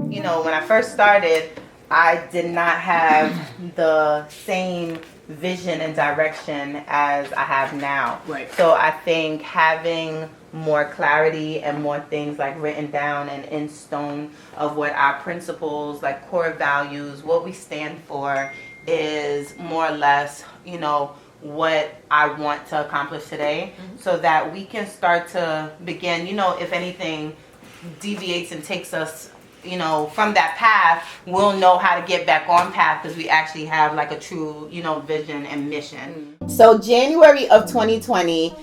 when I first started, I did not have the same vision and direction as I have now. Right. So I think having more clarity and more things like written down and in stone of what our principles, like core values, what we stand for, is more or less, what I want to accomplish today, so that we can start to begin, if anything deviates and takes us from that path, we'll know how to get back on path because we actually have like a true, vision and mission. So January of 2020,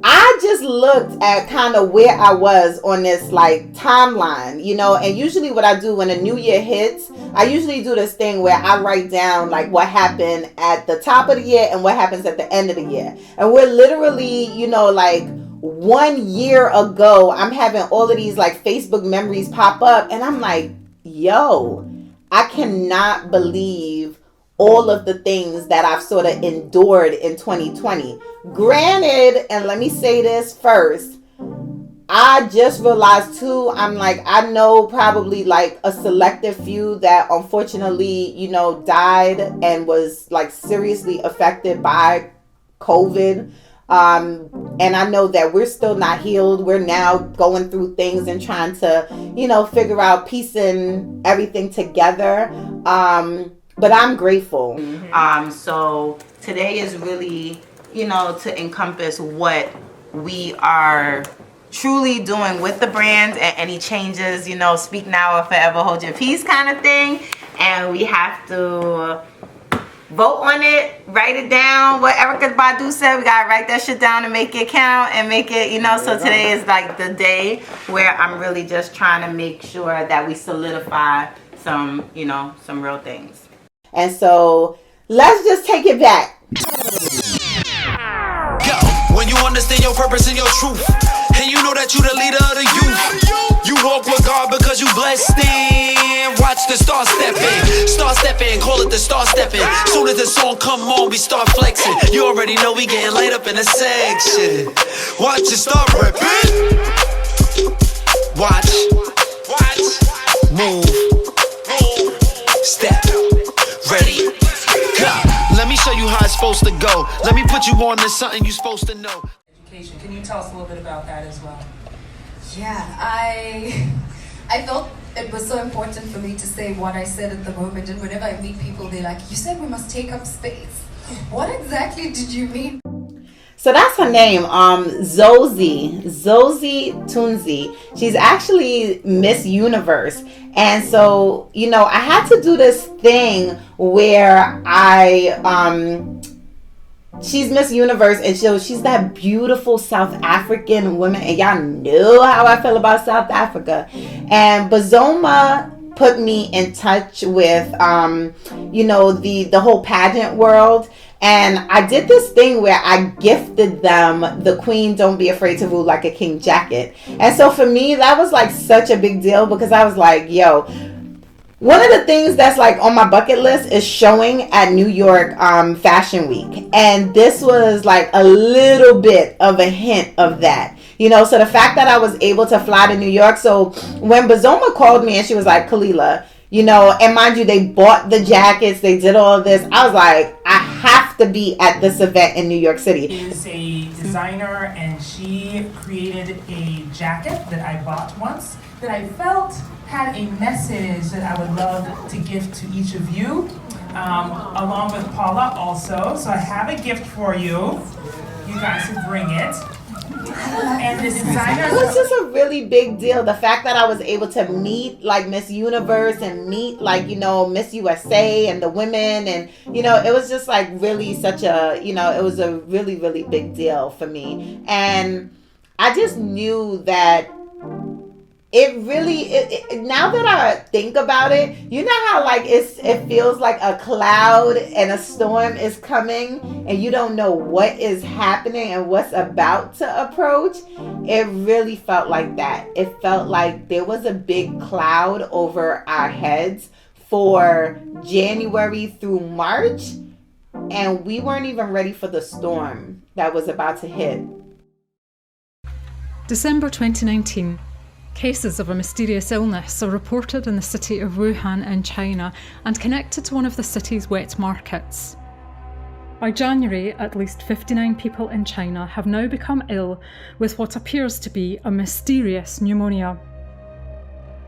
I just looked at kind of where I was on this like timeline, and usually what I do when a new year hits, I usually do this thing where I write down like what happened at the top of the year and what happens at the end of the year. And we're literally, like 1 year ago, I'm having all of these like Facebook memories pop up and I'm like, yo, I cannot believe all of the things that I've sort of endured in 2020. Granted, and let me say this first, I just realized too, I'm like, I know probably like a selective few that unfortunately, died and was like seriously affected by COVID. And I know that we're still not healed. We're now going through things and trying to, figure out piecing everything together. But I'm grateful. So today is really, to encompass what we are truly doing with the brand and any changes, speak now or forever hold your peace kind of thing. And we have to vote on it, write it down. What Erykah Badu said, we gotta write that shit down and make it count and make it, so today is like the day where I'm really just trying to make sure that we solidify some real things. And so let's just take it back. Go. When you understand your purpose and your truth, and you know that you the leader of the youth, you walk with God because you blessed in. Watch the star stepping, call it the star stepping. Soon as the song come on, we start flexing. You already know we getting light up in the section. Watch it start ripping. Watch, move, step, ready, go. Let me show you how it's supposed to go. Let me put you on to something you're supposed to know. Education. Can you tell us a little bit about that as well? Yeah, I felt it was so important for me to say what I said at the moment, and whenever I meet people, they're like, you said we must take up space. What exactly did you mean? So that's her name, Zosie Tunzi. She's actually Miss Universe. And so, I had to do this thing where she's Miss Universe, and she's that beautiful South African woman, and y'all know how I feel about South Africa. And Bazoma put me in touch with, the whole pageant world. And I did this thing where I gifted them the Queen Don't Be Afraid to Rule Like a King jacket. And so for me, that was like such a big deal because I was like, yo, one of the things that's like on my bucket list is showing at New York Fashion Week. And this was like a little bit of a hint of that. So the fact that I was able to fly to New York. So when Bazoma called me and she was like, Kalilah, and mind you, they bought the jackets, they did all of this. I was like, I have to be at this event in New York City. She is a designer, and she created a jacket that I bought once that I felt had a message that I would love to give to each of you, along with Paula also. So I have a gift for you. You guys can bring it. And the designer. It was just a really big deal. The fact that I was able to meet like Miss Universe and meet like, Miss USA and the women, and, it was just like really such a, it was a really, really big deal for me. And I just knew that it really, now that I think about it, you know how like it feels like a cloud and a storm is coming and you don't know what is happening and what's about to approach? It really felt like that. It felt like there was a big cloud over our heads for January through March, and we weren't even ready for the storm that was about to hit. December 2019. Cases of a mysterious illness are reported in the city of Wuhan in China and connected to one of the city's wet markets. By January, at least 59 people in China have now become ill with what appears to be a mysterious pneumonia.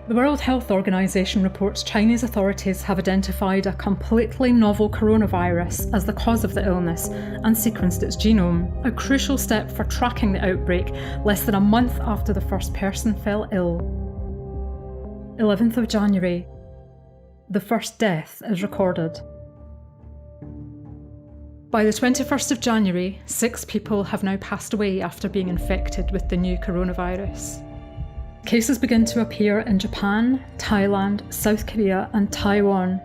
The World Health Organization reports Chinese authorities have identified a completely novel coronavirus as the cause of the illness and sequenced its genome, a crucial step for tracking the outbreak less than a month after the first person fell ill. 11th of January. The first death is recorded. By the 21st of January, 6 people have now passed away after being infected with the new coronavirus. Cases begin to appear in Japan, Thailand, South Korea and Taiwan.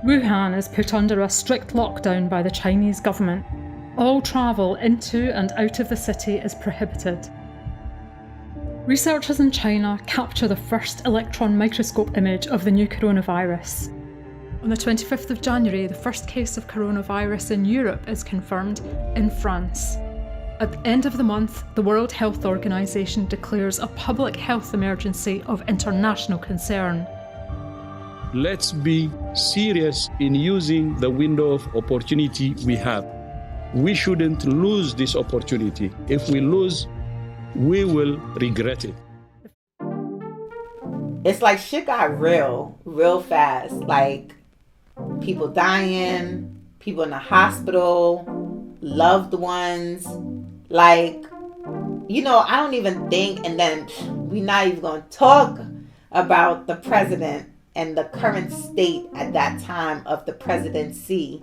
Wuhan is put under a strict lockdown by the Chinese government. All travel into and out of the city is prohibited. Researchers in China capture the first electron microscope image of the new coronavirus. On the 25th of January, the first case of coronavirus in Europe is confirmed in France. At the end of the month, the World Health Organization declares a public health emergency of international concern. Let's be serious in using the window of opportunity we have. We shouldn't lose this opportunity. If we lose, we will regret it. It's like shit got real fast. Like people dying, people in the hospital, loved ones. Like, you know, I don't even think, and then we're not even going to talk about the president and the current state at that time of the presidency.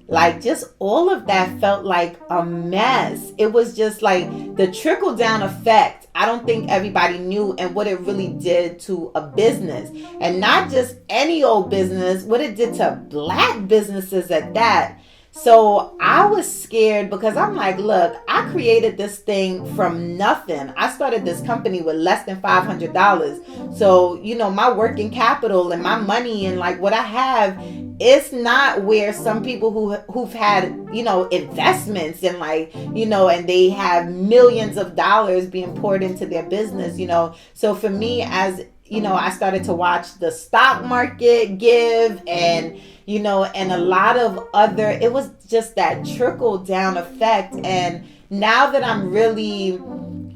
Like, just all of that felt like a mess. It was just like the trickle down effect. I don't think everybody knew, and what it really did to a business, and not just any old business, what it did to Black businesses at that. So I was scared because I'm like, look, I created this thing from nothing. I started this company with less than $500. So, you know, my working capital and my money and like what I have, it's not where some people who've had, you know, investments and like, you know, and they have millions of dollars being poured into their business, you know. So for me, as you know, I started to watch the stock market give and, you know, and a lot of other, it was just that trickle down effect. And now that I'm really,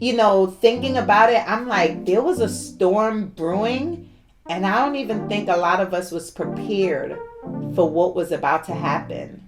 you know, thinking about it, I'm like, there was a storm brewing, and I don't even think a lot of us was prepared for what was about to happen.